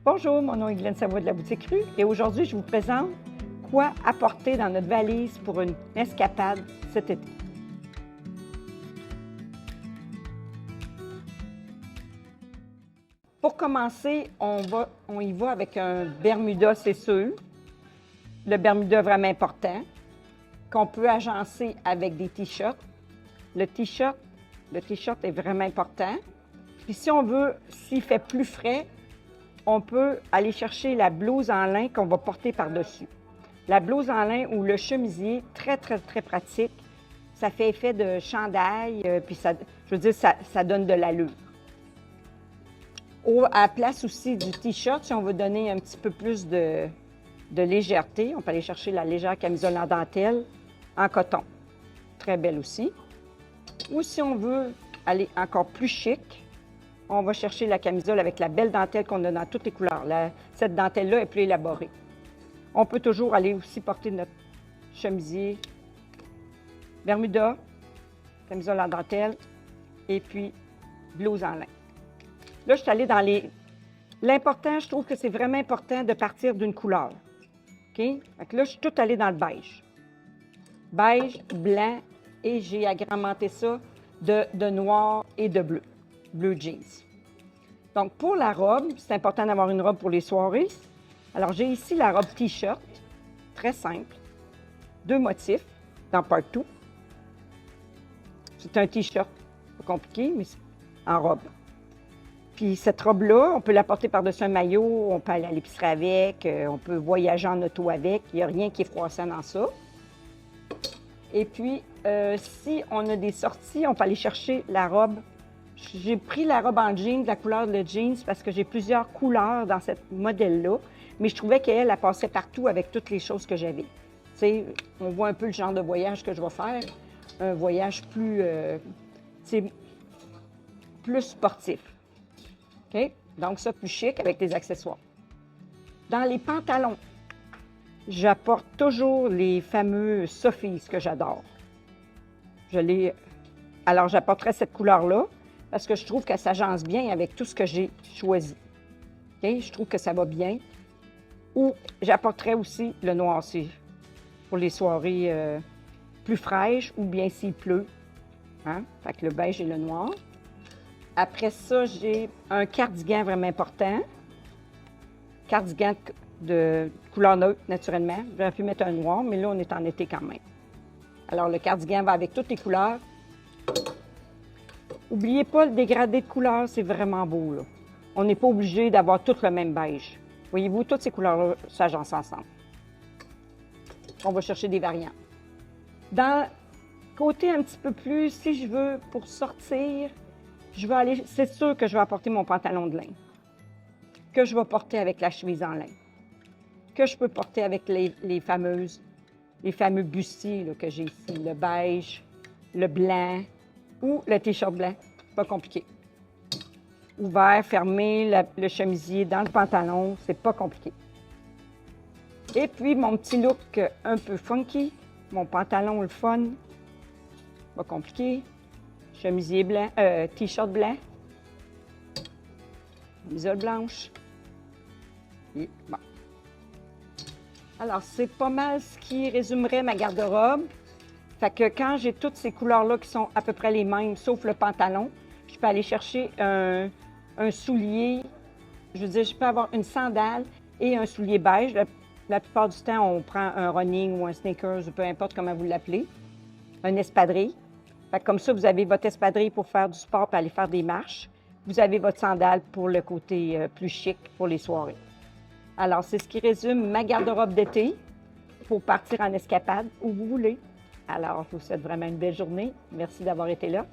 Bonjour, mon nom est Glenn Savoie de la boutique Rue et aujourd'hui, je vous présente quoi apporter dans notre valise pour une escapade cet été. Pour commencer, on y va avec un Bermuda, c'est sûr. Le Bermuda vraiment important, qu'on peut agencer avec des t-shirts. Le t-shirt est vraiment important. Puis si on veut, s'il fait plus frais, on peut aller chercher la blouse en lin qu'on va porter par-dessus. La blouse en lin ou le chemisier, très, très, très pratique. Ça fait effet de chandail, puis ça, je veux dire, ça donne de l'allure. À la place aussi du t-shirt, si on veut donner un petit peu plus de légèreté, on peut aller chercher la légère camisole en dentelle en coton. Très belle aussi. Ou si on veut aller encore plus chic, on va chercher la camisole avec la belle dentelle qu'on a dans toutes les couleurs. Cette dentelle-là est plus élaborée. On peut toujours aller aussi porter notre chemisier Bermuda, camisole en dentelle et puis blouse en lin. Là, je suis allée dans les... L'important, je trouve que c'est vraiment important de partir d'une couleur. OK? Fait que là, je suis toute allée dans le beige. Beige, blanc et j'ai agrémenté ça de noir et de bleu. Bleu jeans. Donc, pour la robe, c'est important d'avoir une robe pour les soirées. Alors, j'ai ici la robe t-shirt, très simple, 2 motifs dans Partout. C'est un t-shirt, pas compliqué, mais en robe. Puis cette robe-là, on peut la porter par-dessus un maillot, on peut aller à l'épicerie avec, on peut voyager en auto avec, il n'y a rien qui est froissant dans ça. Et puis, si on a des sorties, on peut aller chercher la robe. J'ai pris la robe en jeans, la couleur de jeans, parce que j'ai plusieurs couleurs dans cette modèle-là, mais je trouvais qu'elle passait partout avec toutes les choses que j'avais. Tu sais, on voit un peu le genre de voyage que je vais faire, un voyage plus, plus sportif. OK? Donc ça, plus chic avec des accessoires. Dans les pantalons, j'apporte toujours les fameux Softies que j'adore. Alors, j'apporterai cette couleur-là, parce que je trouve que ça s'agence bien avec tout ce que j'ai choisi. Okay? Je trouve que ça va bien. Ou j'apporterai aussi le noir pour les soirées plus fraîches ou bien s'il pleut. Hein? Fait que le beige et le noir. Après ça, j'ai un cardigan vraiment important. Cardigan de couleur neutre, naturellement. J'aurais pu mettre un noir, mais là, on est en été quand même. Alors, le cardigan va avec toutes les couleurs. N'oubliez pas le dégradé de couleurs, c'est vraiment beau, là. On n'est pas obligé d'avoir tout le même beige. Voyez-vous, toutes ces couleurs-là s'agencent ensemble. On va chercher des variants. Dans le côté un petit peu plus, si je veux, pour sortir, je vais aller, c'est sûr que je vais apporter mon pantalon de lin, que je vais porter avec la chemise en lin, que je peux porter avec les fameux bustiers là, que j'ai ici, le beige, le blanc, ou le t-shirt blanc, pas compliqué. Ouvert, fermé, le chemisier dans le pantalon, c'est pas compliqué. Et puis, mon petit look un peu funky, mon pantalon le fun, pas compliqué. Chemisier blanc, t-shirt blanc, camisole blanche. Et bon. Alors, c'est pas mal ce qui résumerait ma garde-robe. Fait que quand j'ai toutes ces couleurs-là qui sont à peu près les mêmes, sauf le pantalon, je peux aller chercher un soulier. Je veux dire, je peux avoir une sandale et un soulier beige. La plupart du temps, on prend un running ou un sneakers, ou peu importe comment vous l'appelez. Un espadrille. Fait que comme ça, vous avez votre espadrille pour faire du sport et aller faire des marches. Vous avez votre sandale pour le côté plus chic pour les soirées. Alors, c'est ce qui résume ma garde-robe d'été pour partir en escapade où vous voulez. Alors, je vous souhaite vraiment une belle journée. Merci d'avoir été là.